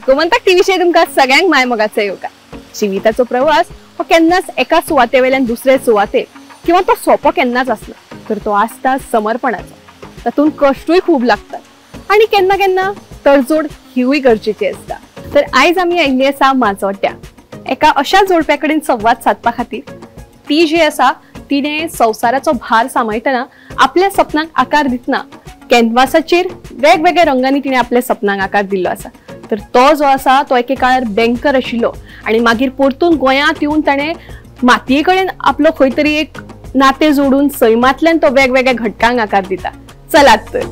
गोमंतक टीव्हीचेर तुमकां सगळ्यांक माय मोगाचो येवकार। जिविताचो प्रवास हो केन्नाच एका सुवाते वयल्यान दुसरे सुवातेक किंवा तो सोंपो केन्नाच आसना, तर तो आसता समर्पणाचो। तातूंत कश्टूय खूब लागतात आनी केन्ना केन्ना तडजोड हिवूय गरजेची आसता। तर आयज आमी आयिल्ली आसा माजोड्ड्या एका अशा जोडप्या कडेन संवाद साधपा खातीर। ती जी आसा तिने संवसाराचो भार सांबाळटना आपल्या सपनांक आकार दितना कॅनवासाचेर वेगवेगळ्या रंगांनी तिने आपल्या सपनांक आकार दिल्लो आसा। तर तो जो आसा तो एके काळार बँकर आशिल्लो आनी मागीर परतून गोंयांत येवन ताणें मातये कडेन आपलो खंय तरी एक नातें जोडून सैमांतल्यान तो वेगवेगळ्या घटकांक आकार दिता। चलात तर।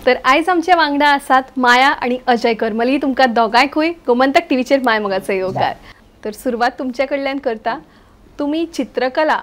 तर आयज आमच्या वांगडा आसात माया आणि अजय करमली। तुमकां दोगांयकूय गोमंतक टीव्हीचेर माय मोगाचो येवकार। तर सुरवात तुमच्या कडल्यान करता। तुम्ही चित्रकला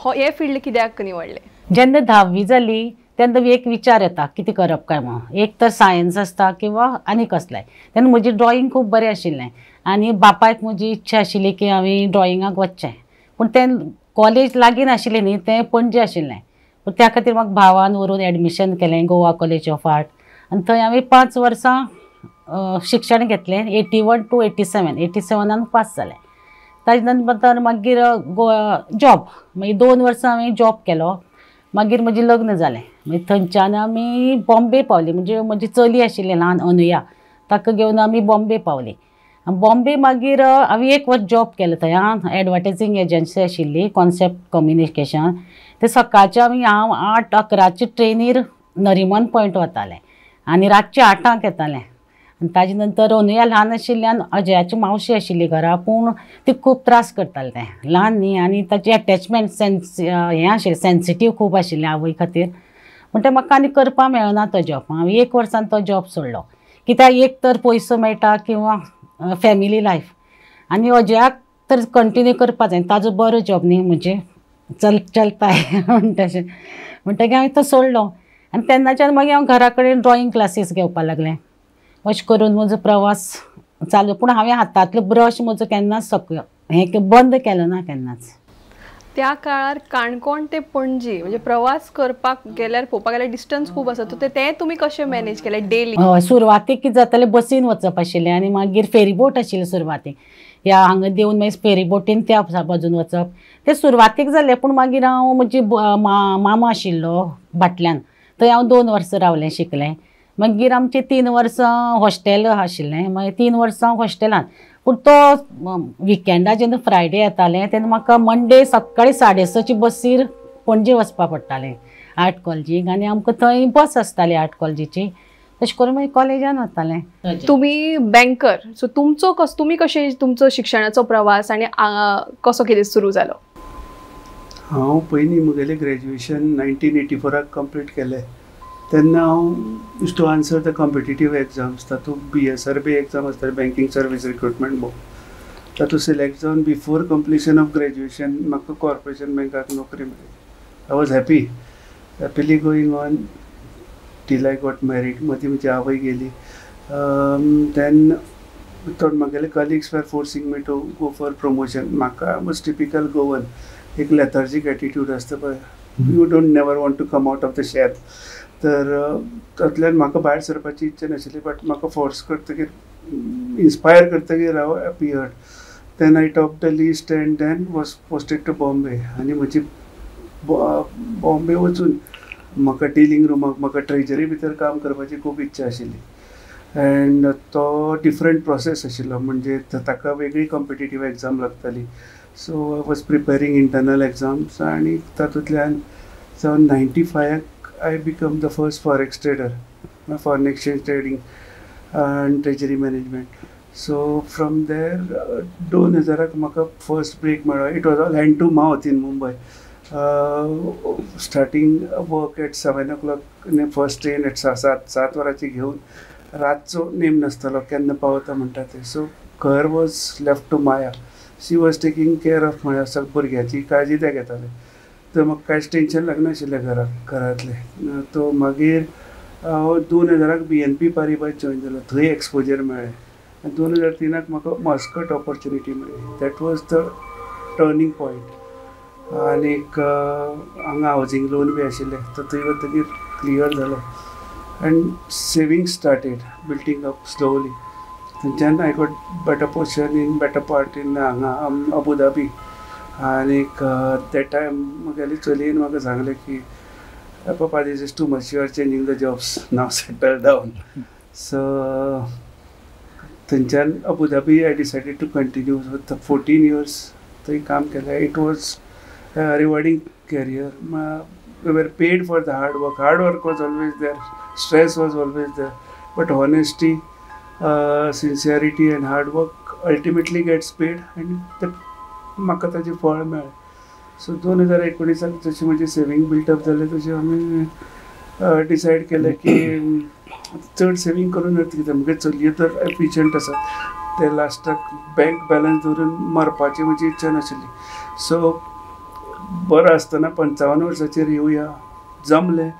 हे फिल्ड कित्याक निवडले? जेन्ना 10वी जाली तेन्ना एक विचार येता कितें करप काय म्हणून। एक तर सायन्स आसता किंवा आनी कसलें। तेन्ना म्हजी ड्रॉइंग खूब बरें आशिल्लें आनी बापायक म्हजी इच्छा आशिल्ली की हांवें ड्रॉइंगाक वचचें, पूण तें कॉलेज लागीं नाशिल्लें न्ही, तें पणजे आशिल्लें। त्या खातीर म्हाका भावान व्हरून एडमिशन केलें गोवा कॉलेज ऑफ आर्ट आनी थंय हांवें 5 वर्सां शिक्षण घेतलें। 81 to 87 87 पास जालें। ताजे नंतर मागीर जॉब मागीर 2 वर्सां हांवें जॉब केलो। मागीर म्हजें लग्न जालें। मागीर थंयच्यान आमी बॉम्बे पावली। म्हणजे म्हजी चली आशिल्ली ल्हान अनुया, ताका घेवन आमी बॉम्बे पावली। बॉम्बे मागीर हांवें 1 वर्स जॉब केलो थंय। एडवर्टायझींग एजन्सी आशिल्ली कॉन्सेप्ट कम्युनिकेशन। ते सकाळचे हांव 8-11चे ट्रेनीर नरिमन पॉयंट वतालें आनी रातचे 8 येतालें। आनी ताजे नंतर अनुया ल्हान आशिल्ल्यान अजयाची मावशी आशिल्ली घरा, पूण ती खूब त्रास करताली। तें ल्हान न्ही आनी ताची एटॅचमेंट हें आशिल्लें, सेन्सिटीव खूब आशिल्लें आवय खातीर। पूण तें म्हाका आनी करपा मेळना तो जॉब। हांवें 1 वर्सान तो जॉब सोडलो। कित्याक एक तर पयसो मेळटा किंवा फॅमिली लायफ, आनी अजयाक तर कंटिन्यू करपा जाय। ताजो बरो जॉब न्ही, म्हणजे चलता है तशें म्हणटकीर हांवें तो सोडलो। आनी तेन्नाच्यान मागीर हांव घरा कडेन ड्रॉइंग क्लासीस घेवपा लागलें। अशें करून म्हजो प्रवास चालू। पूण हांवें हातांतलो ब्रश म्हजो केन्नाच हें बंद केलो ना केन्नाच। त्या काळार काणकोण ते पणजी म्हणजे प्रवास करपाक गेल्यार पळोवपाक गेल्यार डिस्टन्स खूब आसा, तर तें तुमी कशें मॅनेज केलें डेली? हय, सुरवातेक कितें जातालें, बसीन वचप आशिल्लें आनी मागीर फेरीबोट आशिल्लें सुरवातेक। ह्या हांगा देंवन मागीर फेरीबोटीन त्या बाजून वचप। तें सुरवातेक जालें, पूण मागीर हांव म्हजी मामा आशिल्लो भाटल्यान, थंय हांव 2 वर्सां रावलें, शिकलें। मागीर आमचें 3 वर्सां हॉस्टेल आशिल्लें, मागीर 3 वर्सां हॉस्टेलान। पूण तो विकेंडा जेन्ना फ्रायडे येतालें तेन्ना म्हाका मंडे सकाळीं 6:30ची बसीर पणजे वचपा पडटालें आर्ट कॉलेजीक, आनी आमकां थंय बस आसताली आर्ट कॉलेजीची। तशें करून मागीर कॉलेजान वतालें। तुमी बँकर, सो तुमी कशें तुमचो शिक्षणाचो प्रवास आनी कसो कितें सुरू जालो? हांव पयलीं म्हगेलें ग्रॅज्युएशन 1984 कंप्लीट केलें। तेन्ना हांव used to answer the competitive exams. तातूंत BSRB एग्जाम आसताली, बँकींग सर्वीस रिक्रुटमेंट बोर्ड। तातूंत सिलेक्ट जावन बिफोर कंप्लिशन ऑफ ग्रॅज्युएशन म्हाका कॉर्पोरेशन बँकाक नोकरी मेळ्ळी। I was happily going on till I got married. मदीं म्हजी आवय गेली। देन म्हगेले colleagues were forcing me to go for promotion. म्हाका वॉज टिपिकल गोवन, एक लेथार्जीक एटिट्यूड आसता पळय, you don't never want to come out of the shape. तर तातूंतल्यान म्हाका भायर सरपाची इच्छा नाशिल्ली, बट म्हाका फोर्स करतकीर, इन्स्पायर करतकीर हांव appeared. Then I top the list and then was posted to Bombay. आनी म्हजी बॉम्बे वचून म्हाका डिलिंग रूमाक, म्हाका ट्रेजरी भितर काम करपाची खूब इच्छा आशिल्ली। एंड तो डिफरंट प्रोसेस आशिल्लो, म्हणजे ताका वेगळी कॉम्पिटिटीव एग्जाम लागताली। So I was preparing internal exams, आनी तातूंतल्यान जावन 95 I become the first forex trader, foreign exchange trading and treasury management. So from there 2000 म्हाका फर्स्ट ब्रेक मेळ्ळो. It was all hand to mouth in Mumbai. Starting work at 7 o'clock आनी first train eight 7 वरांची घेवन रातचो name नासतालो केन्ना पावता म्हणटा ते. So घर was left to Maya. She was taking care of Maya. सगळ्या भुरग्याची काळजी ते घेताले. तर म्हाका कांयच टेन्शन लागनाशिल्लें घरांतलें. तो मागीर हांव 2000 BNP पारिबास जॉइन जालो. थंय एक्सपोजर मेळ्ळें आनी 2003 म्हाका मस्कट ऑपॉर्च्युनिटी मेळ्ळी. That was the turning point. आनीक हांगा हावजींग लोन बी आशिल्लें तर थंय वतकीर क्लियर जालो and saving started building up slowly. थंयच्यान I got better position in better part in हांगा अबू धाबी. आनीक दॅट टायम म्हगेली चलयेन म्हाका सांगलें की Papa, this is too much. You are changing the jobs. Now settle down. So, थंयच्यान Abu Dhabi I decided to continue with the 14 years. थंय काम केलें. It was a rewarding career. We were paid for the hard work. Hard work was always there. Stress was always there. But honesty, sincerity and hard work ultimately gets paid. And म्हाका ताजें फळ मेळ्ळें. So 2019 जशी म्हजी saving built up जालें तशें आमी decide केलें की चड सेवींग करून कितें म्हगे चलयो तर एफिशियंट आसा. ते लास्टाक बँक बॅलन्स दवरून मरपाची म्हजी इच्छा नाशिल्ली. सो बरो आसतना 55 वर्साचेर येवया. जमलें.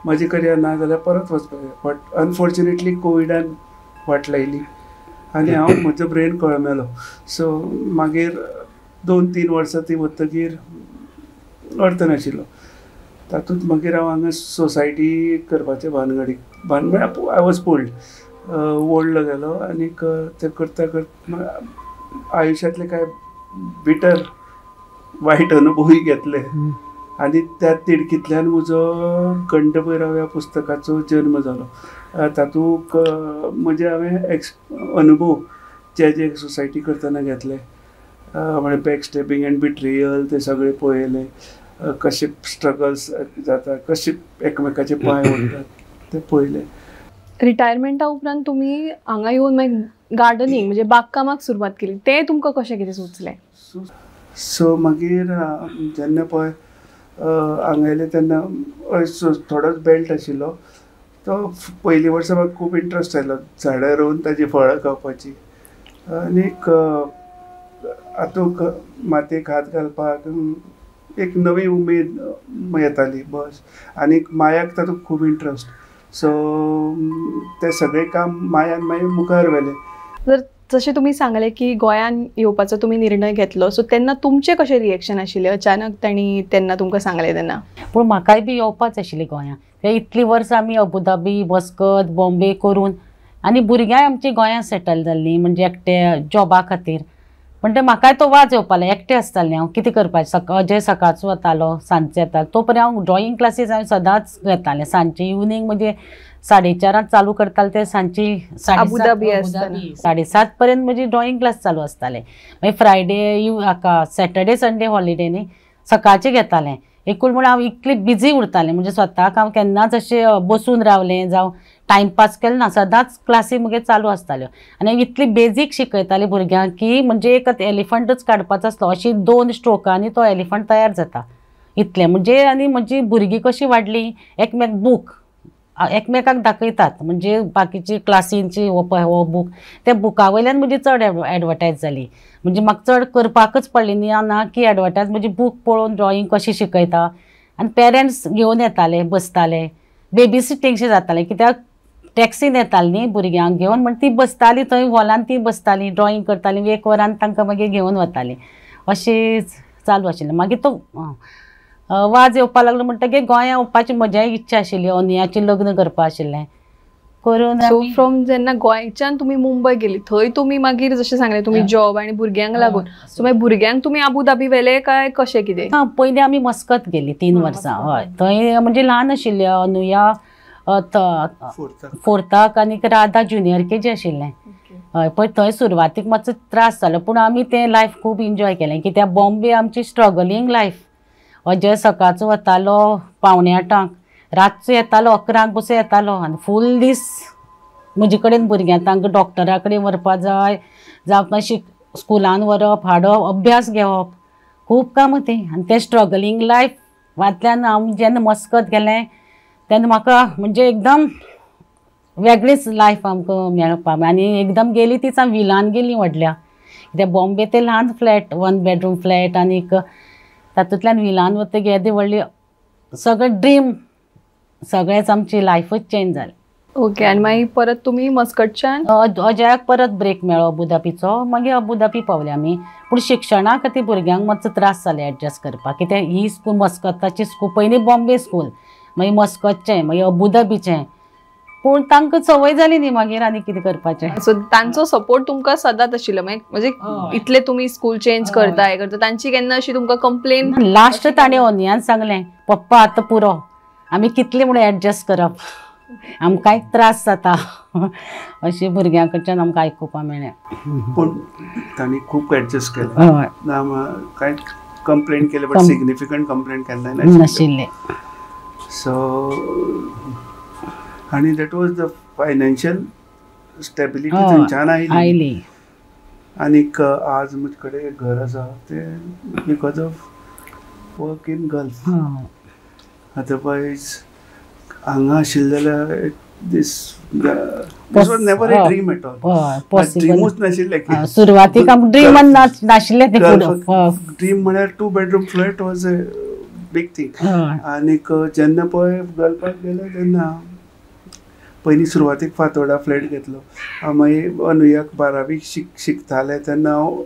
म्हाजी करियर ना जाल्यार परत वचपाचें. बट अनफॉर्च्युनेटली कोविडान वाट लायली आनी हांव म्हजो ब्रेन कळमेलो. सो मागीर 2-3 वर्सां ती वतकीर अर्थ नाशिल्लो. तातूंत मागीर हांव हांगा सोसायटी करपाचें भानगडीक आय वॉज पुल्ड ओडलो गेलो. आनीक ते करता करता आयुश्यांतले कांय बिटर वायट अनुभवूय घेतले. आनी त्या तिडकींतल्यान म्हजो कंठभैरव ह्या पुस्तकाचो जल्म जालो. तातूंत म्हजे हांवें अनुभव जे सोसायटी करतना घेतले म्हणजे बॅकस्टेपिंग एंड बिट्रेयल ते सगळे पळयले. कशे स्ट्रगल्स जाता, कशे एकमेकाचे पांय ओडटात ते पळयले. रिटायरमेंटा उपरांत तुमी हांगा येवन मागीर गार्डनिंग म्हणजे बागकामाक सुरवात केली. ते तुमकां कशें कितें सुचलें? सो मागीर जेन्ना पळय हांगा येयलें तेन्ना थोडोच बेल्ट आशिल्लो. तो पयलीं वर्सा म्हाका खूब इंट्रस्ट आयलो झाडां रोवन ताजी फळां खावपाची. आनीक हातूंत मातयेक हात घालपाक एक नवी उमेद येताली बस. आनीक मायाक तातूंत खूब इंट्रस्ट. सो ते सगळें काम मायान मागीर मुखार व्हेलें. जर जशें तुमी सांगलें की गोंयान येवपाचो तुमी निर्णय घेतलो, सो तेन्ना तुमचें कशें रिएक्शन आशिल्लें अचानक तांणी तेन्ना तुमकां सांगलें तेन्ना? पूण म्हाकाय बी येवपाच आशिल्लें गोंयान. ते इतलीं वर्सां आमी अबू धाबी, मस्कत, बॉम्बे करून आनी भुरग्यांय आमची गोंयांत सेटल जाल्लीं म्हणजे एकटे जॉबा खातीर. पण ते म्हाकाय तो वाज येवपालो. एकटें आसतालें हांव. कितें करपाचें? अजय सकाळचो वतालो, सांजचो येतालो. तो पर्यंत हांव ड्रॉईंग क्लासीस हांवें सदांच घेतालें. सांजची इवनींग म्हणजे 4:30 चालू करतालें ते सांजची 7:30 पर्यंत म्हजी ड्रॉईंग क्लास चालू आसताले. मागीर फ्रायडे सॅटर्डे संडे हॉलिडे न्ही सकाळचें घेतालें. एकूण म्हण हांव इतलें बिजी उरतालें म्हणजे स्वताक हांव केन्नाच अशें बसून रावलें जावं टायमपास केलें ना. सदांच क्लासी म्हगे चालू आसताल्यो. आनी इतली बेजीक शिकयताली भुरग्यांक की म्हणजे एक एलिफंटच काडपाचो आसलो अशी 2 स्ट्रोकांनी तो एलिफंट तयार जाता इतलें. म्हणजे आनी म्हजी भुरगीं कशीं वाडलीं बूक एकमेकाक दाखयतात म्हणजे बाकीची क्लासींची हो बूक त्या बुका वयल्यान म्हजी चड एडवर्टायज जाली. म्हणजे म्हाका चड करपाकच पडली ना की एडवर्टायज म्हणजे बूक पळोवन ड्रॉईंग कशी शिकयता. आनी पेरंट्स घेवन येताले, बसताले. बेबी सिटींगशें जातालें कित्याक टॅक्सीन येतालीं न्ही भुरग्यांक घेवन. म्हण ती बसतालीं थंय हॉलान ती बसतालीं ड्रॉईंग करतालीं. 1 वरान तांकां मागीर घेवन वतालीं. अशें चालू आशिल्लें. मागीर तो वाज येवपाक लागलो म्हणटकीर गोंया येवपाची म्हज्याय इच्छा आशिल्ली. अनियाचें लग्न करपा आशिल्लें करून. सो फ्रॉम जेन्ना गोंयच्यान तुमी मुंबय गेली थंय तुमी मागीर जशें सांगलें तुमी जॉब आनी भुरग्यांक लागून सो मागीर भुरग्यांक तुमी आबू धाबी व्हेले काय कशें कितें? हां पयलीं आमी मस्कत गेली 3 वर्सां. हय थंय म्हणजे ल्हान आशिल्लें. अनुया 4थाक आनीक राधा ज्युनियर KG आशिल्लें. हय पळय थंय सुरवातीक मातसो त्रास जालो पूण आमी तें लायफ खूब एन्जॉय केलें कित्याक बॉम्बे आमची स्ट्रगलींग लायफ. अजय सकाळचो वतालो 7:45 रातचो येतालो 11 बसो येतालो आनी फूल दीस म्हजे कडेन भुरग्यां तांकां डॉक्टरा कडेन व्हरपा जाय जावं स्कुलान व्हरप हाडप अभ्यास घेवप खूब काम ती आनी ते स्ट्रगलींग लायफ वांतल्यान हांव जेन्ना मस्कत गेलें तेन्ना म्हाका म्हणजे एकदम वेगळीच लायफ आमकां मेळपा आनी एकदम गेली तीच हांव विलान गेली व्हडल्या कित्याक बॉम्बे ते ल्हान फ्लॅट 1 बेडरूम फ्लॅट आनीक तातूंतल्यान विलान वतकीर येदी व्हडली सगळें ड्रीम सगळेंच आमची लायफच चेंज जालें. ओके. आनी मागीर परत तुमी मस्कटच्यान अजयाक परत ब्रेक मेळ्ळो अबुधाबीचो मागीर अबुधाबी पावले आमी. पूण शिक्षणा खातीर भुरग्यांक मातसो त्रास जाले एडजस्ट करपाक कित्याक ही स्कूल मस्कताची स्कूल पयलीं बॉम्बे स्कूल मागीर मस्कतचें मागीर अबुधाबीचें पूण तांकां संवय जाली न्ही मागीर आनी कितें करपाचें. सो तांचो सपोर्ट तुमकां सदांच आशिल्लो म्हणजे इतले तुमी स्कूल चेंज करता हे करता तांची केन्ना अशी तुमकां कंप्लेन लास्ट ताणें ओनियान सांगलें पप्पा आतां पुरो आमी कितले म्हणून एडजस्ट करप आमकांय त्रास जाता अशें भुरग्यां कडच्यान आमकां आयकुपाक मेळ्ळें. पूण तांणी खूब एडजस्ट केलें कांय कंप्लेन केले बट सिग्निफिकंट कंप्लेन केन्ना नाशिल्ले. सो आनी that was the financial stability थंयच्यान आयली. आनीक आज म्हजे कडेन घर आसा तें because of work in Gulf. Otherwise हांगा आशिल्लें जाल्यार this was never a dream at all. ड्रीमूच नाशिल्लें सुरवातीक आमकां ड्रीम नाशिल्लें तें ड्रीम म्हळ्यार 2 bedroom flat was a big thing. आनीक जेन्ना पळय गल्फाक गेलो तेन्ना पयलीं सुरवातीक फातोर्डा फ्लॅट घेतलो मागीर अनुयाक 12वी शिकताले तेन्ना हांव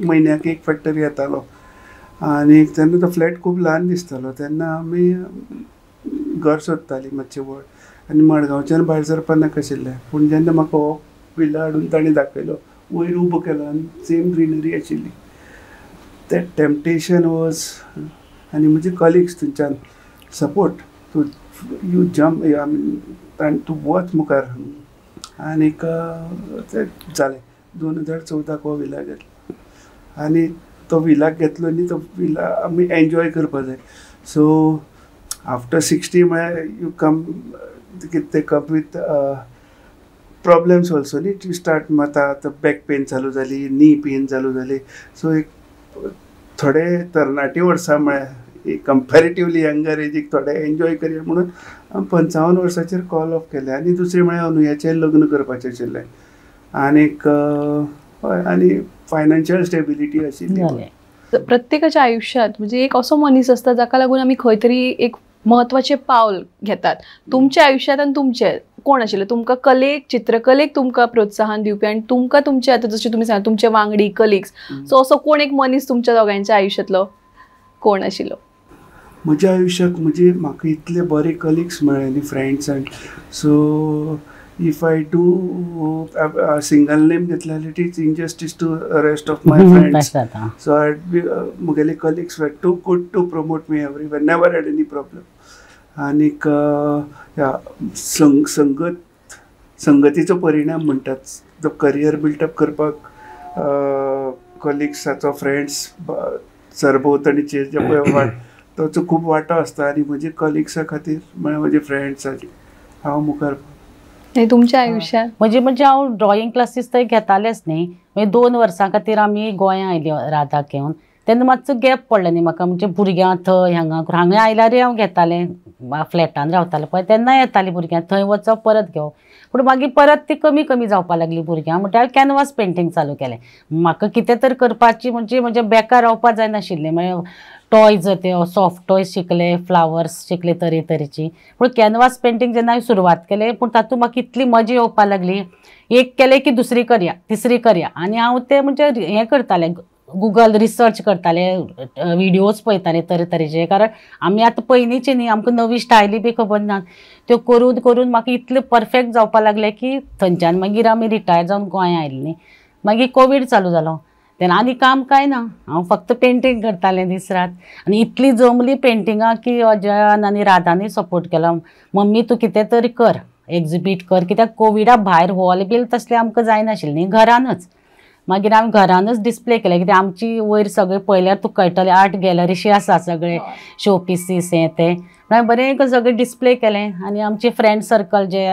म्हयन्याक एक फॅक्टरी येतालो आनी तेन्ना तो फ्लॅट खूब ल्हान दिसतालो तेन्ना आमी घर सोदतालीं मातशें व्हड आनी मडगांवच्यान भायर सरपा नाका आशिल्लें. पूण जेन्ना म्हाका हो विला हाडून ताणें दाखयलो वयर उबो केलो आनी सेम ग्रिनरी आशिल्ली तें टेम्पटेशन वॉज आनी म्हजे कलिग्स थंयच्यान सपोर्ट टू यू जम्प आनी तूं वच मुखार आनीक तें जालें. 2014 हो विला घेतलो आनी तो विलाक घेतलो न्ही तो विला आमी एन्जॉय करपा जाय. सो आफ्टर 60 म्हळ्यार यू कम ते कम वीथ प्रॉब्लेम्स ऑल्सो न्ही टू स्टार्ट. आतां बॅक पेन चालू जाली नी पेन चालू जाली. सो एक थोडे तरणाटी वर्सां म्हळ्यार कंपॅरेटिवली यंगर एजीक थोडे एन्जॉय करया म्हणून 55 वर्साचेर कॉल ऑफ केलें. आनी दुसरें म्हळ्यार अनुयाचें लग्न करपाचें आशिल्लें आनीक आनी फायनान्शियल स्टेबिलिटी आशिल्ली. प्रत्येकाच्या आयुष्यात म्हणजे एक असो मनीस आसता जाका लागून आमी खंय तरी एक महत्वाचें पावल घेतात. तुमच्या आयुष्यांत आनी तुमचे कोण आशिल्ले तुमकां कलेक चित्रकलेक तुमकां प्रोत्साहन दिवपी आनी तुमकां तुमचे आतां जशें तुमी सांगता तुमचे वांगडी कलिग्स सो असो कोण एक मनीस तुमच्या दोगांच्या आयुश्यांतलो कोण आशिल्लो? म्हज्या आयुश्याक म्हाका इतले बरे कलिग्स मेळ्ळे न्ही friends and so if I do single name घेतले जाल्यार it is injustice to rest of my friends. So I मुगेले colleagues were too good to promote me everywhere never had any problem. आनीक संगतीचो परिणाम म्हणटात तो करियर बिल्डअप करपाक कलिग्साचो friends सरभोंवतणीचे जे पळय ताचो खूब वांटो आसता आनी म्हजे कलिग्सा खातीर म्हळ्यार म्हजे फ्रेंड्स हांव मुखार. तुमच्या आयुश्यांत म्हणजे हांव ड्रॉइंग क्लासीस थंय घेतालेंच न्ही मागीर 2 वर्सां खातीर आमी गोंयां आयली राधाक घेवन तेन्ना मातसो गॅप पडलो न्ही म्हाका म्हणजे भुरग्यां थंय हांगा आयल्यारय हांव घेतालें फ्लॅटान रावतालें पळय तेन्ना येतालीं भुरग्यां थंय वचप परत घेवप. पूण मागीर परत ती कमी कमी जावपाक लागली भुरग्यां म्हणटा हांवें कॅनवास पेंटींग चालू केलें. म्हाका कितें तर करपाची म्हणजे बेकार रावपाक जायनाशिल्लें म्हणजे टॉयज ते सॉफ्ट टॉयज शिकले फ्लावर्स शिकले तरेतरेची. पूण कॅनवास पेंटींग जेन्ना हांवें सुरवात केलें पूण तातूंत म्हाका इतली मजा येवपाक लागली एक केलें की दुसरी करया तिसरी करया आनी हांव तें म्हणजे हें करतालें गुगल रिसर्च करताले विडियोज पळयताले तरेतरेचे कारण आमी आतां पयलींचे न्ही आमकां नवी स्टायली बी खबर ना त्यो करून करून म्हाका इतलें परफेक्ट जावपाक लागलें की थंयच्यान मागीर आमी रिटायर जावन गोंया आयलीं न्ही. मागीर कोवीड चालू जालो तेन्ना आनी काम कांय ना हांव फक्त पेंटींग करतालें दीस रात आनी इतली जमली पेंटिंगां की अजयान आनी राधानी सपोर्ट केलो मम्मी तूं कितें तरी कर एक्जिबीट कर कित्याक कोविडा भायर हॉल बील तसलें आमकां जायनाशिल्लें न्ही घरानूच. मागीर हांवें घरानूच डिस्प्ले केलें कित्याक आमची वयर सगळें पळयल्यार तुका कळटलें आर्ट गॅलरीशी आसा सगळे शो पिसीस हें तें हांवें बरें सगळें डिस्प्ले केलें आनी आमचे फ्रेंड सर्कल जे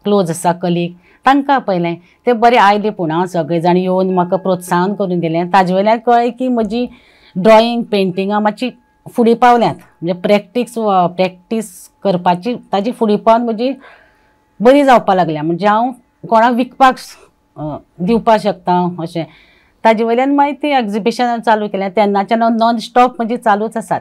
क्लोज आसा कलीग तांकां पळयलें ते बरें आयले पूण हांव सगळे जाण येवन म्हाका प्रोत्साहन करून दिलें ताजे वयल्यान कळ्ळें की म्हजी ड्रॉइंग पेंटिंगा मातशी फुडें पावल्यात, म्हणजे प्रॅक्टीस करपाची ताजी फुडें पावन म्हजी बरी जावपा लागल्या, म्हणजे हांव कोणाक विकपाक दिवपाक शकता अशें. ताजे वयल्यान मागीर ती एग्जिबिशनां चालू केल्या, तेन्नाच्यान हांव नॉन स्टॉप म्हणजे चालूच आसात.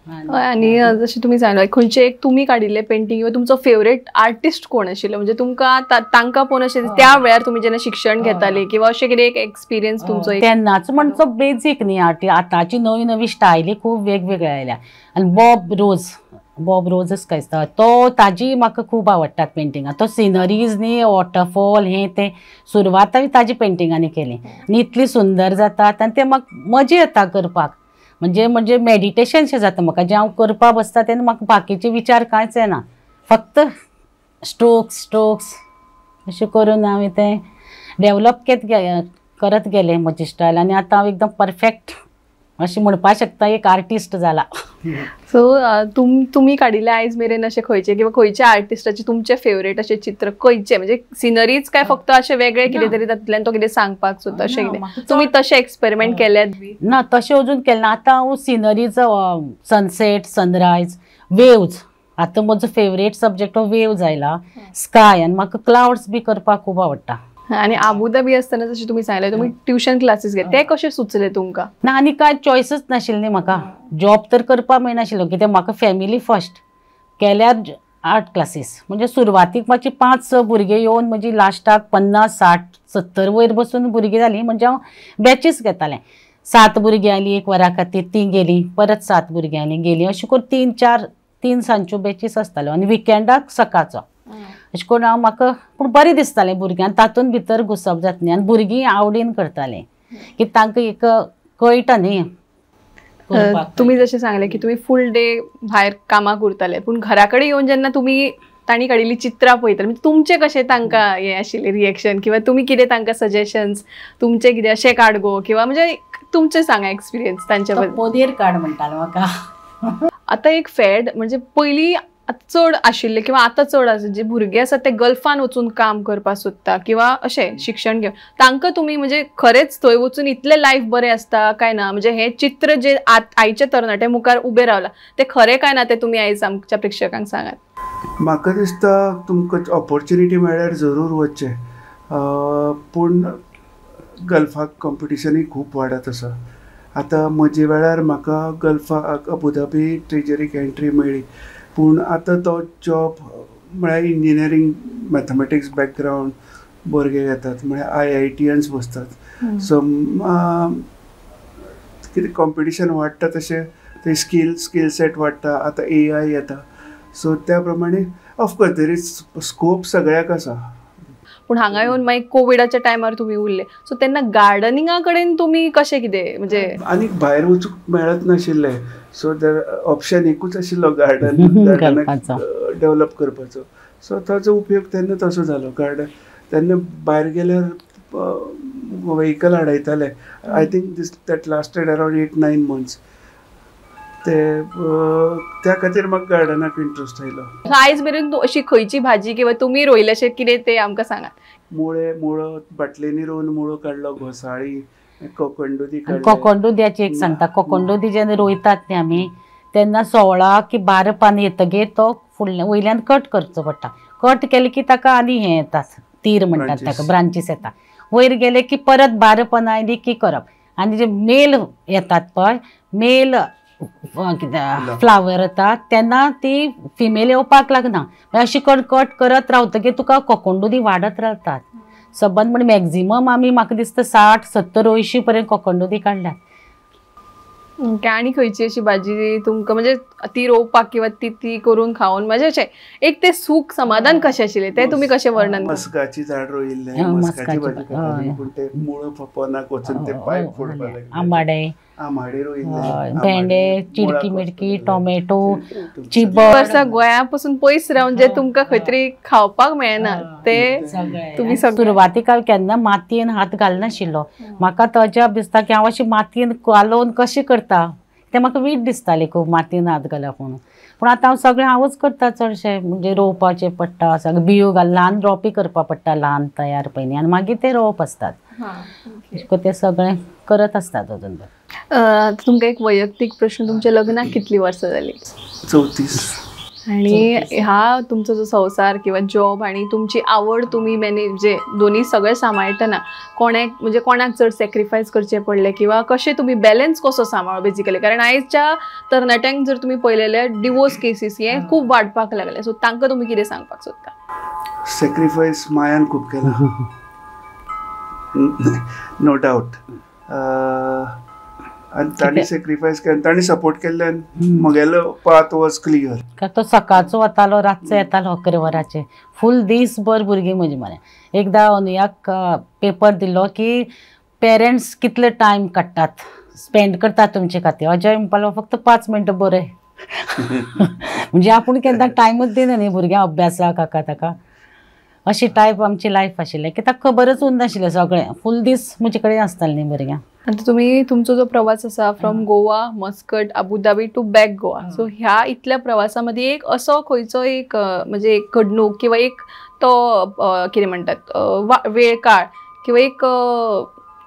आणि जशें तुमी सांगलें खंयचे एक तुमी काडिल्ले पेंटिंग किंवा तुमचो फेवरेट आर्टिस्ट कोण आशिल्लो, म्हणजे तुमकां तांकां पळोवन अशें त्या वेळार तुमी जेन्ना शिक्षण घेताली किंवा अशें कितें एक एक्सपिरियन्स तुमचो तेन्नाच म्हणचो बेजीक न्ही आर्ट. आतांची नवी नवी स्टायली खूब वेगवेगळ्यो आयल्या. आनी बॉब रोजच काय आसता तो, ताजी म्हाका खूब आवडटात पेंटिंगां. तो सिनरीज न्ही, वॉटरफॉल हें तें सुरवात हांवें ताजी पेंटिंगांनी केली आनी इतली सुंदर जातात आनी ते म्हाका मजा येता करपाक. म्हणजे मेडिटेशन शें जाता म्हाका. जें हांव करपाक बसता तेन्ना म्हाका बाकीचे विचार कांयच येना, फक्त स्ट्रोक्स अशें करून हांवें तें डेवलप करत गेलें म्हजी स्टायल. आनी आतां हांव एकदम परफेक्ट अशें म्हणपाक शकता एक आर्टिस्ट जाला. सो तुमी काडिल्ले आयज मेरेन अशें खंयचे किंवा खंयच्या आर्टिस्टाचे तुमचे फेवरेट अशें चित्र खंयचे, म्हणजे सिनरीज काय फक्त अशें वेगळे कितें तरी तातूंतल्यान तो कितें सांगपाक सोदता अशें कितें तुमी तशें एक्सपेरिमेंट केल्यात बी? ना, तशें अजून केलें ना. आतां हांव सिनरीज, सनसेट, सनरायज, वेव्ज. आतां म्हजो फेवरेट सब्जेक्ट हो वेव्ज आयला, स्काय. आनी म्हाका क्लाउड्स बी करपाक खूब आवडटा. आणि आबुधाबी असताना जशें तुमी सांगलें तुमी ट्युशन क्लासीस घेत, ते कशें सुचले तुमकां? ना, आनी कांय चॉयसच नाशिल्ली न्ही म्हाका. जॉब तर करपाक मेळनाशिल्लो, कित्याक म्हाका फॅमिली फर्स्ट. केल्यार आर्ट क्लासीस, म्हणजे सुरवातीक मातशी 5-6 भुरगे येवन म्हजी लास्टाक 50-60-70 वयर बसून भुरगीं जालीं. म्हणजे हांव बॅचीस घेतालें. 7 भुरगीं आयलीं एक वरा खातीर, तीं गेलीं, परत 7 भुरगीं आयलीं गेलीं, अशें करून 3 सांजच्यो बॅचीस आसताल्यो आनी विकेंडाक सकाळचो. अशें करून हांव म्हाका पूण बरें दिसतालें भुरग्यांक तातूंत भितर घुसप जाता न्ही, आनी भुरगीं आवडीन करतालीं की तांकां एक कळटा न्ही. तुमी जशें सांगलें की तुमी फूल डे भायर कामाक उरताले, पूण घरा कडेन येवन जेन्ना तुमी तांणी काडिल्लीं चित्रां पळयताले, म्हणजे तुमचें कशें तांकां हें आशिल्लें रिएक्शन, किंवा तुमी कितें तांकां सजेशन्स, तुमचें कितें अशें काड गो, किंवा म्हणजे तुमचें सांगा एक्सपिरियन्स तांच्या बद्दल. पोदेर काड म्हणटालो म्हाका. आतां एक फॅड म्हणजे पयलीं चड आशिल्ले किंवा आतां चड आसा जे भुरगे आसात ते गल्फान वचून काम करपाक सोदता किंवा अशें शिक्षण घेवन, तांकां तुमी म्हणजे खरेंच थंय वचून इतलें लायफ बरें आसता काय ना, म्हणजे हें चित्र जे आयचे तरणाटे मुखार उबें रावला ते खरें काय ना, ते तुमी आयज आमच्या प्रेक्षकांक सांगात. म्हाका दिसता तुमकां ऑपॉर्च्युनिटी मेळ्ळ्यार जरूर वचचें, पूण गल्फाक कॉम्पिटिशनूय खूब वाडत आसा. आतां म्हजे वेळार म्हाका गल्फाक अबुधाबी ट्रेजरीक एंट्री मेळ्ळी, पूण आतां तो जॉब म्हळ्यार इंजिनियरींग मॅथमॅटिक्स बॅकग्रावंड भुरगे घेतात, म्हळ्यार IITians बसतात. सो कितें कॉम्पिटिशन वाडटा तशें ते स्कील सेट वाडटा. आतां AI येता, सो त्या प्रमाणे ऑफकोर्स देर इज स्कोप सगळ्याक आसा. पूण हांगा येवन मागीर कोविडाच्या टायमार तुमी उरले, सो तेन्ना गार्डनिंगा कडेन तुमी कशें कितें, म्हणजे आनी भायर वचूंक मेळत नाशिल्लें, सो दर ऑप्शन एकूच आशिल्लो गार्डनाक डेवलप करपाचो. सो ताचो उपयोग तेन्ना तसो जालो. गार्डन तेन्ना भायर गेल्यार व्हेकल हाडयताले. I think that lasted around 8-9 months. त्या खातीर म्हाका गार्डनाक इंट्रस्ट आयलो. आयज मेरेन अशी खंयची भाजी किंवा तुमी रोयलेशें कितें ते आमकां सांगात. मुळो बाटलेनी रोवन मुळो काडलो, घोसाळी, कोकणदुदी. कोकणदुदयाची एक सांगता. कोकणदुदी जेन्ना रोयतात न्ही आमी, तेन्ना 16 की 12 पानां येतगीर तो फुडल्या वयल्यान कट करचो पडटा. कट केले की ताका आनी हें येतात, तीर म्हणटात ताका, ब्रांचीस येता. वयर गेले की परत 12 पानां आयली की करप. आनी जे मेल येतात पळय, मेल फ्लावर येता तेन्ना ती फिमेल येवपाक लागना. अशी कट करत रावतकीर तुका कोकणदुदी वाडत रावतात. सबंद म्हण मॅक्झिमम आमी म्हाका दिसता 60-70-80 पर्यंत कोकणदुदी काडल्यात. आनी खंयची अशी भाजी तुमकां म्हणजे ती रोवपाक किंवा ती करून खावन म्हणजे अशें एक ते सूख समाधान कशें आशिल्लें ते तुमी कशें वर्णन? मस्काची झाड रोयिल्लें, मस्काची भाजी खाताली, पूण ते मुळो पोनाक वचून ते पाय फोडपाक लागले. आंबाडे रोयिल्ले, भेंडे, चिडकी मिडकी, टोमॅटो, चिबड. वर्सां गोंया पासून पयस रावन जे तुमकां खंय तरी खावपाक मेळना ते तुमी सुरवातीक हांव केन्ना मातयेन हात घालनाशिल्लो. म्हाका तो अजाप दिसता की हांव अशी मातयेन कालोवन कशें करता तें म्हाका वीट दिसताली खूब मातयेन हात घालप म्हणून. पूण आतां हांव सगळें हांवूच करता चडशें. म्हणजे रोवपाचें पडटा, सगळें बियो ल्हान ड्रॉपी करपाक पडटा, ल्हान तयार पयलीं, आनी मागीर तें रोवप आसतात. ते सगळें करत आसतात अजून. तुमका एक वैयक्तिक प्रश्न, तुमच्या लग्नाक कितली वर्ष झाली? 34. आणि हा तुमचा जो संसार किंवा जॉब आणि तुमची आवड तुम्ही म्हणजे दोन्ही सगळे सांभाळताना कोणाक चड सॅक्रिफायस करचे पडले किंवा कसे तुम्ही बॅलन्स कसो सांभाळ बेसिकली? कारण आयच्या तरणाट्यांक जर तुम्ही पळयलेले डिवोर्स केसीस हे खूप वाडपाक लागले, सो तांकां तुम्ही कितें सांगपाक सोदता? सॅक्रिफायस मायान खूप केला, नो डाऊट. आणि तांणी सॅक्रिफायस केलें, तांणी सपोर्ट केल्ल्यान म्हगेलो पाथ वॉज क्लियर. तो सकाळचो वतालो, रातचो येतालो 11 वरांचेर, फूल दीसभर भुरगीं म्हजी मरे. एकदां अनुयाक पेपर दिल्लो की पेरेंट्स कितले टायम काडटात, स्पेंड करतात तुमचे खातीर. अजय म्हणपालो फक्त 5 मिनटां बरें. म्हणजे आपूण केन्ना टायमूच दिना न्ही भुरग्यांक अभ्यासाक हाका ताका. अशी टायप आमची लायफ आशिल्ली, कित्याक खबरच उरनाशिल्लें नाशिल्लें सगळें. फूल दीस म्हजे कडेन आसतालें न्ही भुरग्यांक. आता तुम्ही तुमचा जो प्रवास असा from Goa, Muscat, Abu Dhabi to back Goa, so ह्या इतल्या प्रवासामध्ये एक असो खंयचो एक म्हणजे एक घडणूक किंवा एक तो कितें म्हणटात वेळ काळ किंवा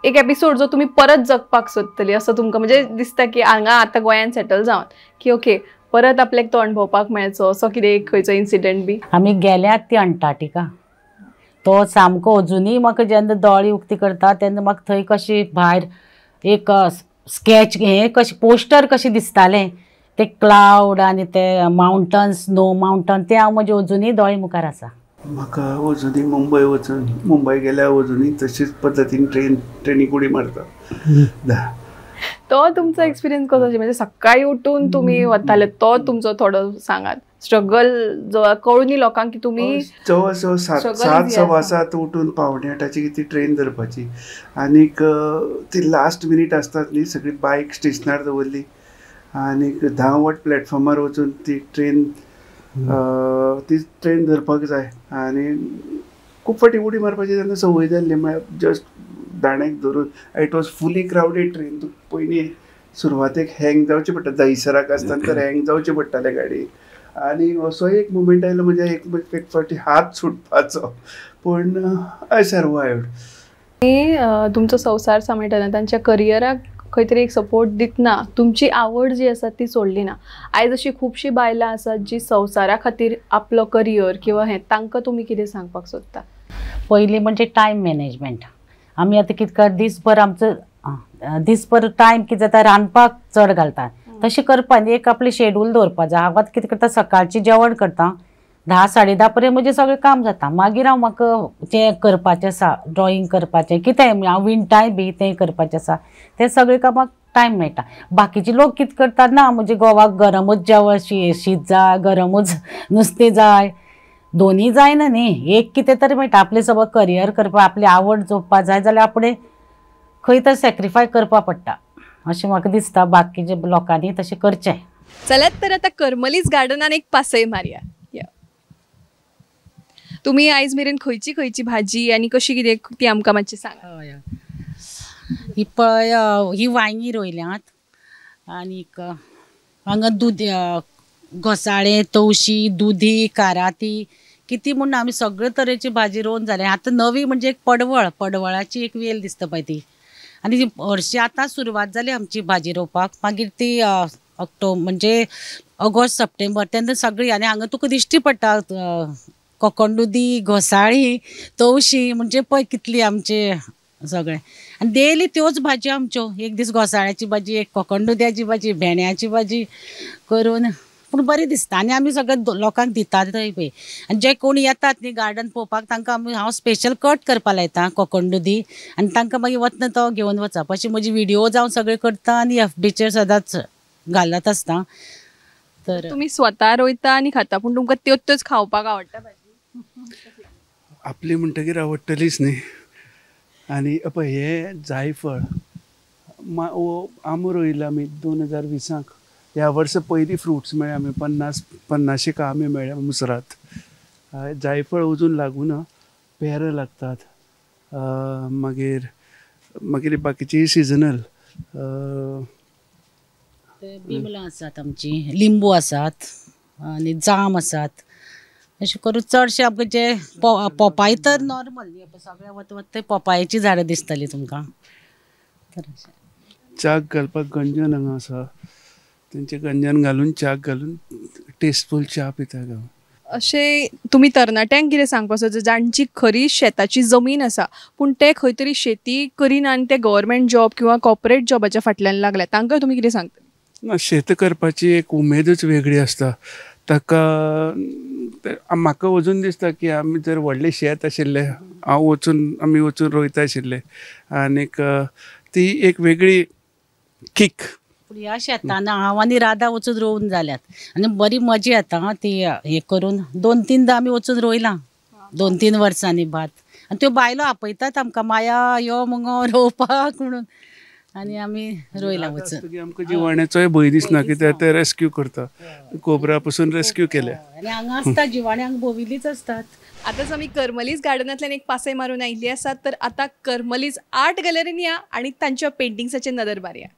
एक एपिसोड जो तुम्ही परत जगपाक सोदतली असं तुमकां म्हणजे दिसता की हांगा आतां गोंयान सेटल जावन की ओके परत आपल्याक तो अणभवपाक मेळचो असो कितें एक खंयचो इन्सिडंट बी? आमी गेल्यात ती अंटार्क्टिका. तो सामको अजुनूय म्हाका जेन्ना दोळे उक्ती करता तेन्ना म्हाका थंय कशी भायर एक स्केच हे कशें पोस्टर कशें दिसतालें ते क्लाउड आनी ते माउंटन्स, स्नो माउंटन, ते हांव म्हजे अजुनूय दोळे मुखार आसा. म्हाका अजुनूय मुंबय वचून मुंबय गेल्यार अजुनूय तशीच पद्दतीन ट्रेनीक उडी मारता. तो तुमचो एक्सपिरियन्स कसो? म्हणजे सकाळी उठून तुम्ही वताले तो तुमचो थोडो सांगात. स्ट्रगल जो कळुनी लोकांक की तुम्ही जवळ जवळ 7:15 उठून 7:45 ती ट्रेन धरपाची आनीक ती लास्ट मिनीट असतात न्ही, सगळी बायक स्टेशनार दवरली आनीक 10 वट प्लॅटफॉर्मार वचून ती ट्रेन धरपाक जाय. आनी खूब फाटी उडी मारपाची तेन्ना संवय जाल्ली, म्हळ्यार जस्ट दाण्याक धरून. इट वॉज फुली क्रावडेड ट्रेन. पयलीं सुरवातेक हँग जावचें पडटा, दहिसराक आसतना तर हँग जावचें पडटालें गाडी. आनी असो एक मुमेंट आयलो म्हणजे एक फावटी हात सुटपाचो, पूण आय सर्वायव्ड. तुमचो संसार सांबाळटना तांच्या करियराक खंय तरी एक सपोर्ट दितना तुमची आवड जी आसा ती सोडली ना. आयज अशी खुबशीं बायलां आसात जी संवसारा खातीर आपलो करियर किंवा हें तांकां तुमी कितें सांगपाक सोदता? पयलीं म्हणजे टायम मॅनेजमेंट. आमी आतां कितें कर दिसभर आमचो दिसभर टायम कितें जाता रांदपाक चड घालता, तशें करपा न्ही. एक आपलें शेड्यूल दवरपा जाय. हांव आतां कितें करता सकाळचें जेवण करता, 10-10:30 पर्यंत म्हजें सगळें काम जाता. मागीर हांव म्हाका जें करपाचें आसा, ड्रॉइंग करपाचें कितेंय हांव विणटाय बी तें करपाचें आसा, तें सगळें कामाक टायम मेळटा. बाकीचे लोक कितें करतात ना, म्हणजे गोवाक गरमूच जेवण शीत जाय, गरमूच नुस्तें जाय, दोनी जायना न्ही. एक कितें तरी मेळटा. आपलें सगळं करियर करपा, आपली आवड जोडपा जाय जाल्यार आपणें खंय तर सॅक्रिफाय करपा पडटा अशें म्हाका दिसता. बाकीच्या लोकांनी तशें करचें. चलत तर आता करमलीस गार्डनान एक पासय मारया. तुम्ही आयज मेरेन खंयची खंयची भाजी आनी कशी कितें ती आमकां मातशी सांगा. ही पळय ही वांयगी रोयल्यात आनीक हांगा घोसाळें, तवशी, दुदी, काराती किती म्हणून आमी सगळे तरेची भाजी रोवन जालें. आतां नवी म्हणजे एक पडवळाची एक वेल दिसता पळय ती. आनी ती हरशी आतां सुरवात जाली आमची भाजी रोवपाक. मागीर ती म्हणजे ऑगस्ट सप्टेंबर तेन्ना सगळी. आनी हांगा तुका दिश्टी पडटा कोकण घोसाळी, तवशी, म्हणजे पळय कितली आमचे सगळें. आनी डेली त्योच भाजी आमच्यो. एक दीस घोसाळ्याची भाजी, एक कोकण भाजी, भेंड्याची भाजी करून पूण बरें दिसता. आनी आमी सगळे लोकांक दितात थंय पळय. आनी जे कोण येतात न्ही गार्डन पळोवपाक तांकां हांव स्पेशल कट करपा लायता कोकण आनी तांकां मागीर वतना तो घेवन वचप. अशी म्हजी व्हिडिओज हांव सगळे करता आनी FBचेर सदांच घालत आसता. तर तुमी स्वता रोयता आनी खाता, पूण तुमकां त्योच खावपाक आवडटा भाजी? आपली म्हणटकीर आवडटलीच न्ही. आनी पळय हे जायफळ आंबो रोयला आमी 2020. ह्या वर्सा पयलीं फ्रुट्स मेळ्ळे आमी 50 आंबे मेळ्ळे मुसरात. जायफळ अजून लागूना, पेर लागतात. मागीर बाकीची सिजनल बिमलां आसात आमची, लिंबू आसात आनी जाम आसात. अशें करून चडशें आमकां जे पोपाय तर नॉर्मल न्ही, सगळें वत ते पोपायेची झाडां दिसतलीं तुमकां. तर च्याक घालपाक गंजन हांगा आसा, तेंचे गंजन घालून च्याक घालून टेस्टफूल च्या पिता हांव. अशें तुमी तरणाट्यांक कितें सांगपाचो जांची खरी शेताची जमीन आसा पूण ते खंय तरी शेती करिना आनी ते गव्हर्मेंट जॉब किंवा कॉर्पोरेट जॉबाच्या फाटल्यान लागल्या, तांकां तुमी कितें सांगता? ना, शेत करपाची एक उमेदूच वेगळी आसता. ताका म्हाका अजून दिसता की आमी जर व्हडलें शेत आशिल्लें, आमी वचून रोयता आशिल्ले, आनीक ती एक वेगळी किक. ह्या शेतान हांव आनी राधा वचून रोवन जाल्यात आनी बरी मजा येता ती हे करून. 2-3दा आमी वचून रोयलां 2-3 वर्सांनी भात, आनी त्यो बायलो आपयतात आमकां माया यो मुगो रोवपाक म्हणून, आनी आमी रोयला वचून. आमकां जिवाण्याचोय भंय दिसना कित्याक ते रेस्क्यू करता, कोबरा पासून रेस्क्यू केले. आनी हांगा आसता जिवाण्यांक बोविलीच असतात. आतांच आमी करमलीस गार्डनांतल्यान एक पासय मारून आयिल्ली आसात, तर आतां करमलीस आर्ट गॅलरीन या आनी तांच्या पेंटिंग्साचेर नदर मारया.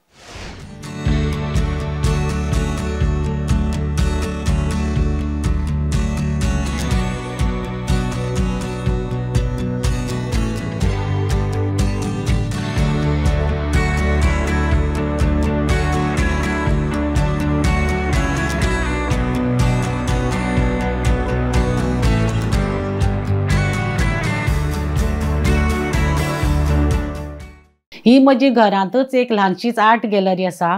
ही म्हजी घरांतच एक ल्हानशीच आर्ट गॅलरी आसा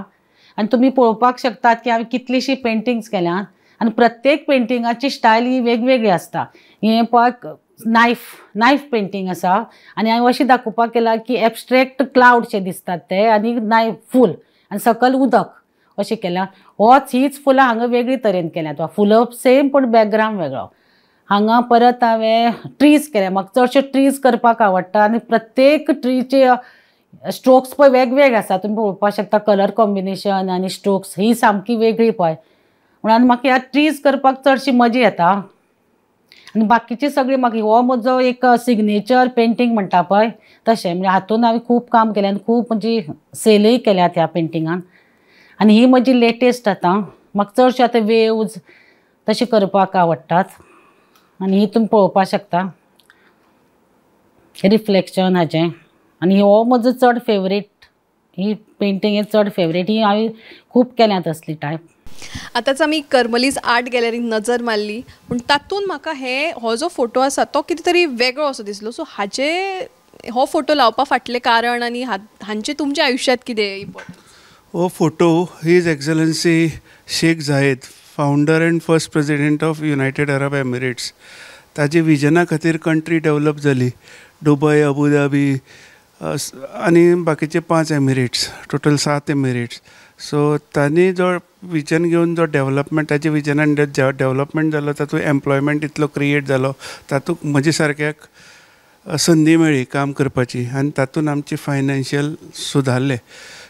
आनी तुमी पळोवपाक शकतात की हांवें कितलीशी पेंटिंग्स केल्यात आनी प्रत्येक पेंटिंगाची स्टायल ही वेगवेगळी आसता. हें पळय नायफ पेंटिंग आसा आनी हांवें अशें दाखोवपाक केला की एबस्ट्रॅक्ट क्लाउडशे दिसतात ते आनी नायफ फूल आनी सकयल उदक अशें केलां. हीच फुलां हांगा वेगळी तरेन केल्यात, फुलां सेम पूण बॅकग्रावंड वेगळो. हांगा परत हांवें ट्रीज केले, म्हाका चडशे ट्रीज करपाक आवडटा आनी प्रत्येक ट्रीचे स्ट्रोक्स पळय वेगवेगळे आसा. तुमी पळोवपाक शकता कलर कॉम्बिनेशन आनी स्ट्रोक्स ही सामकी वेगळी पळय. म्हणून म्हाका ह्या ट्रीज करपाक चडशी मजा येता. आनी बाकीची सगळी म्हाका हो म्हजो एक सिग्नेचर पेंटींग म्हणटा पळय तशें, म्हणजे हातून हांवें खूब काम केलें आनी खूब म्हणजे सेलय केल्यात ह्या पेंटिंगान. आनी ही म्हजी लेटेस्ट आतां. म्हाका चडशे आतां वेव्ज तशें करपाक आवडटात आनी ही तुमी पळोवपाक शकता रिफ्लेक्शन हाचें. आनी हो म्हजो चड फेवरेट, ही पेंटींग हे चड फेवरेट, ही हांवें खूब केल्यात असली टायप. आतांच आमी करमलीस आर्ट गॅलरीन नजर मारली, पूण तातूंत म्हाका हो जो फोटो आसा तो कितें तरी वेगळो असो दिसलो. सो हो फोटो लावपा फाटलें कारण आनी हांचे तुमच्या आयुश्यांत कितें इम्पॉर्टन्स? हो photo his excellency Sheikh Zayed, founder and first president of United Arab Emirates, ताजे विजना खातीर कंट्री डेवलप जाली. दुबय, अबुधाबी आनी बाकीचे 5 एमिरेट्स, टोटल 7 एमिरेट्स. सो तांणी जो विजन घेवन जो डेवलपमेंटाचे विजनान डेवलपमेंट जालो, तातूंत एम्प्लॉयमेंट इतलो क्रिएट जालो, तातूंत म्हजे सारक्याक संदी मेळ्ळी काम करपाची आनी तातूंत आमचे फायनान्शियल सुदारले.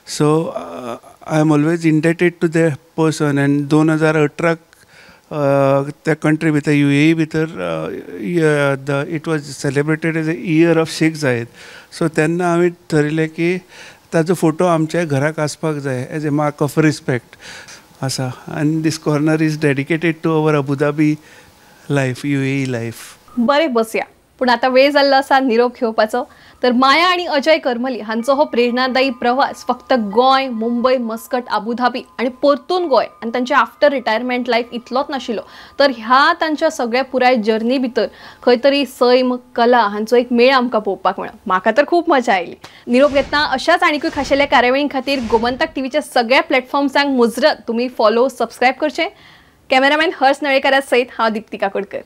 So I am always indebted to the person. आनी 2018 त्या कंट्री भितर UAE भितर it was celebrated as a year of Sheikh Zayed. So तेन्ना हांवें ठरयलें की ताजो फोटो आमच्या घराक आसपाक जाय as a mark of respect आसा. आनी this corner is dedicated to our Abu Dhabi life, UAE life. बरें, बसया. पूण आतां वेळ जाल्लो आसा निरोप घेवपाचो. तर माया आणि अजय करमली हांचो हो प्रेरणादायी प्रवास फक्त गोंय, मुंबय, मस्कट, अबुधाबी आणि परतून गोंय आणि तांचे आफ्टर रिटायरमेंट लायफ इतलोच नाशिल्लो, तर ह्या तांच्या सगळ्या पुराय जर्नी भितर खंय तरी सैम, कला हांचो एक मेळ आमकां पळोवपाक मेळ्ळो. म्हाका तर खूब मजा आयली. निरोप घेतना अशाच आनीकूय खाशेल्या कार्यावळीं खातीर गोमंतक टीव्हीच्या सगळ्या प्लॅटफॉर्म्सांक मुजरत तुम्ही फॉलो, सबस्क्रायब करचें. कॅमेरामॅन हर्ष नळेकारा सयत हांव दिप्ती काकोडकर.